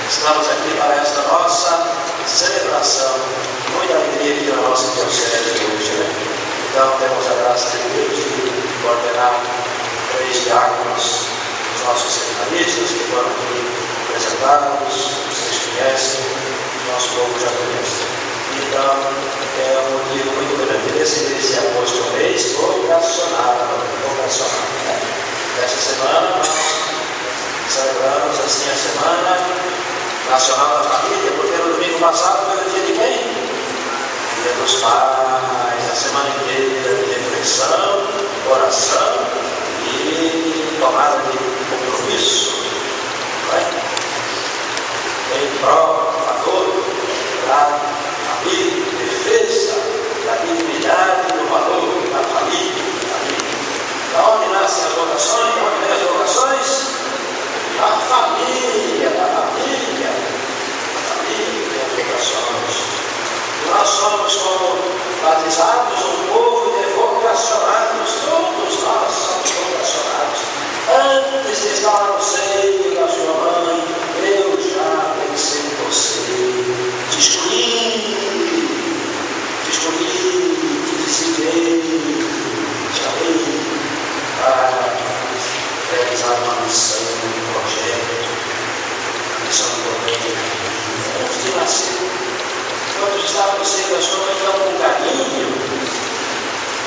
Estamos aqui para esta nossa celebração, muita alegria aqui na nossa diocese hoje, né? Então temos a graça de Deus de coordenar 3 diáconos, os nossos seminaristas que foram aqui apresentados, vocês conhecem, o nosso povo já conhece. Então é um motivo muito grande. Esse apostolês vocacionado, né? Essa semana nós celebramos assim a Semana Nacional da Família, porque no domingo passado foi o dia de quem? Dia dos pais, a semana inteira de reflexão, oração e tomada de compromisso, em prol, a favor da família, defesa da dignidade do valor da família. Da onde nascem as vocações? Da onde vem as vocações? Da família, vocações. Nós somos como batizados um povo de vocacionados, todos nós somos vocacionados. Antes de estar no seio da sua mãe, eu já pensei em você, te escolhi, te decidei, te amei para realizar uma missão, um projeto, missão do bem. Antes de nascer, quando estava no seio da sua mãe, então com carinho,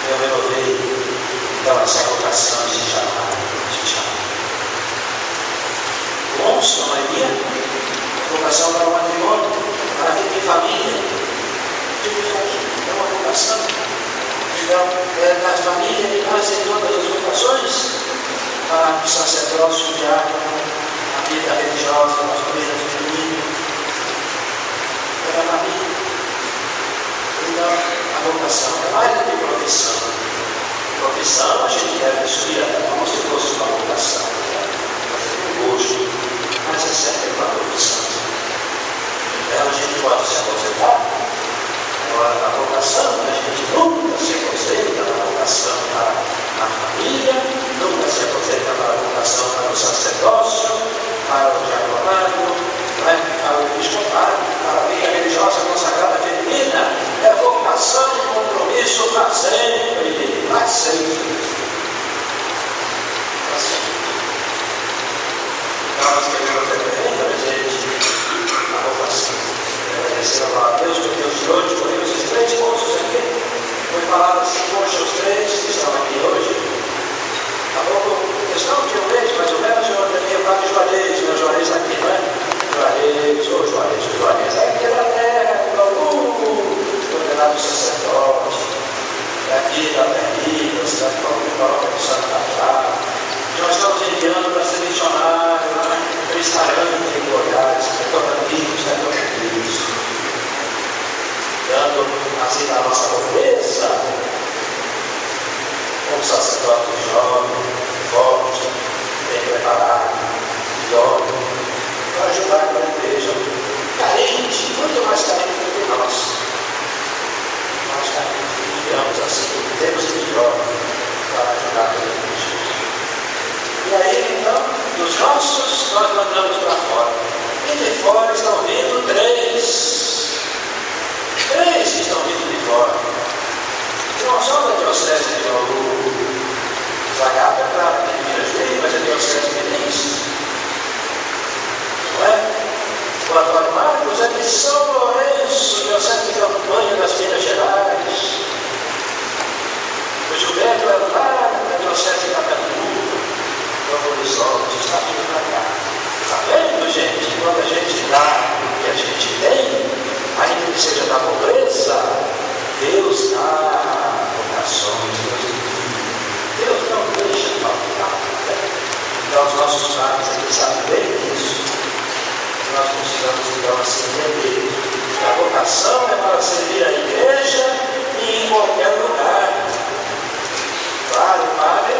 eu renovei então essa vocação de chamar. Cônsul, Maria, vocação para o matrimônio, para a vida em família. É uma vocação. Então, na família, nascem todas as vocações, para o sacerdócio, o diácono, a vida religiosa, a família feminina, a família. Então, a vocação é mais do que profissão. Profissão a gente deve estudar até como se fosse uma vocação, fazer com gosto, mas é sempre uma profissão. Então, a gente pode se aposentar. Agora, a vocação, a gente nunca se aposenta na vocação para a família, nunca se aposenta para a vocação para o sacerdócio, para o diaconato, para o episcopado, para a vida religiosa consagrada feminina. É vocação e compromisso para sempre, para sempre. Então, nós queremos referendo a gente a vocação. Agradecer a Deus, porque os de hoje, por esses 3 moços aqui, foi falado assim, poxa, os 3 que estão aqui hoje, tá bom? Eles não tinham leite, mais ou menos, eu ordenei o padre Juarez, meu Juarez aqui, não é? Juarez, aqui é da terra, ordenado sacerdote, aqui da Terrinha, cidade de paróquia do Santo Catará. Nós estamos enviando para ser missionário, Cristarante em Goiás, Tocantins, dando assim a nossa pobreza, um sacerdote jovem, forte, bem preparado, idôneo, para ajudar a igreja carente, muito mais carente do que nós. Mais carente, digamos assim, temos melhor para ajudar a igreja. E aí, então, dos nossos, nós mandamos para fora. E de fora estão vindo 3. 3 que estão vindo de fora. Não só da diocese de Bauru, Zacapa, claro, de Minas Gerais, mas a diocese de Minas. Não é? O Antônio Marcos é de São Lourenço, diocese de Campanha das Minas Gerais. O Gilberto é lá da diocese de Itapetininga, do Horizonte, está vindo para cá. Está vendo, gente? Quando a gente dá o que a gente tem, ainda que seja da pobreza, Deus dá vocações, Deus não deixa faltar. Então, os nossos pais eles sabem bem disso. Nós precisamos, então, assim, entender que a vocação é para servir a igreja e em qualquer lugar. Claro, o padre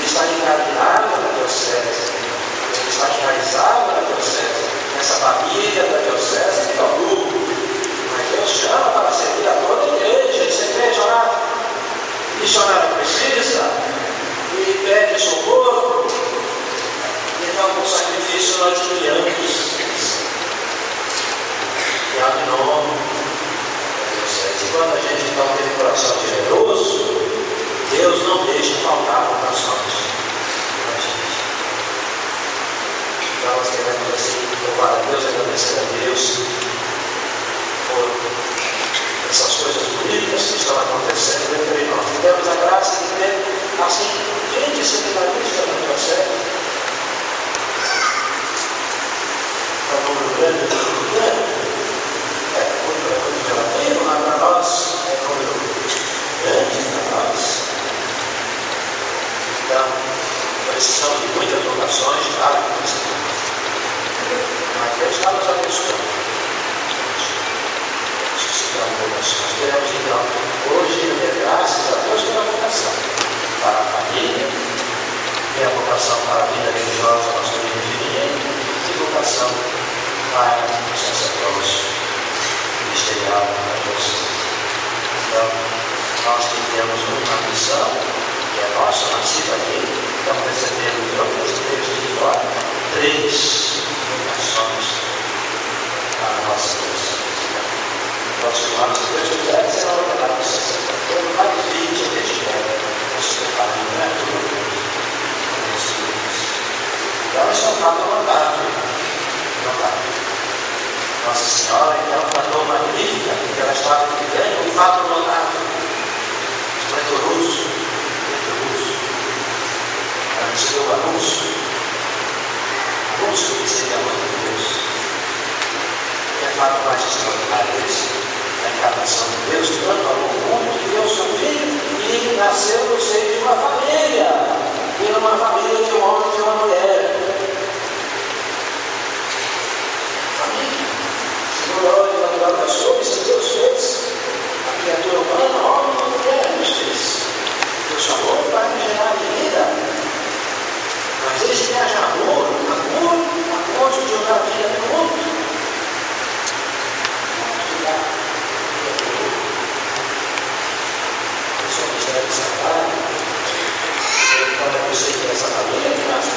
está encarnado na diocese, ele está enraizado na diocese, nessa família da diocese de Bauru. Mas Deus chama para servir a toda a igreja. E você crê, missionário precisa e pede socorro. Então, com sacrifício nós enviamos. assim, louvar a Deus, agradecer a Deus por essas coisas bonitas que estão acontecendo entre nós. E temos a graça de ter, assim, 20 seminaristas no processo. Para o Rio Grande do Sul, é muito relativo, mas para nós é um número grande para nós. Então, precisamos de muitas vocações, claro que precisamos. Mas Deus está nos abençoando. Precisamos de vocações. Queremos então, hoje, graças a Deus pela vocação para a família, e a vocação para a vida religiosa masculina e feminina, e vocação para o sacerdócio ministerial para Deus. Então, nós que temos uma missão, que é nossa, nascida aqui, estamos recebendo de outras igrejas de fora, 3 vocações para a nossa missão. Próximos, se Deus quiser, será ordenado sacerdote. Mais de 20 deste ano, nossa família, né? Então, isso é um fato notável. Nossa Senhora, então, mandou magnífica, porque ela estava vivendo um fato notável. Precuroso. Ela nos deu o anúncio que seria a mãe de Deus. E é fato mais extraordinário esse, a encarnação de Deus, que tanto amou o mundo, que deu o seu filho e nasceu no seio de uma família. E numa família de um homem e de uma mulher. Família. Segundo a ordem natural das coisas, Deus fez a criatura humana, homem e mulher, nos fez. Deus chamou para gerar vida. Mas desde que haja amor de jogar a vida no mundo. Esse é o mistério sagrado. Quando eu sei que essa família que nasce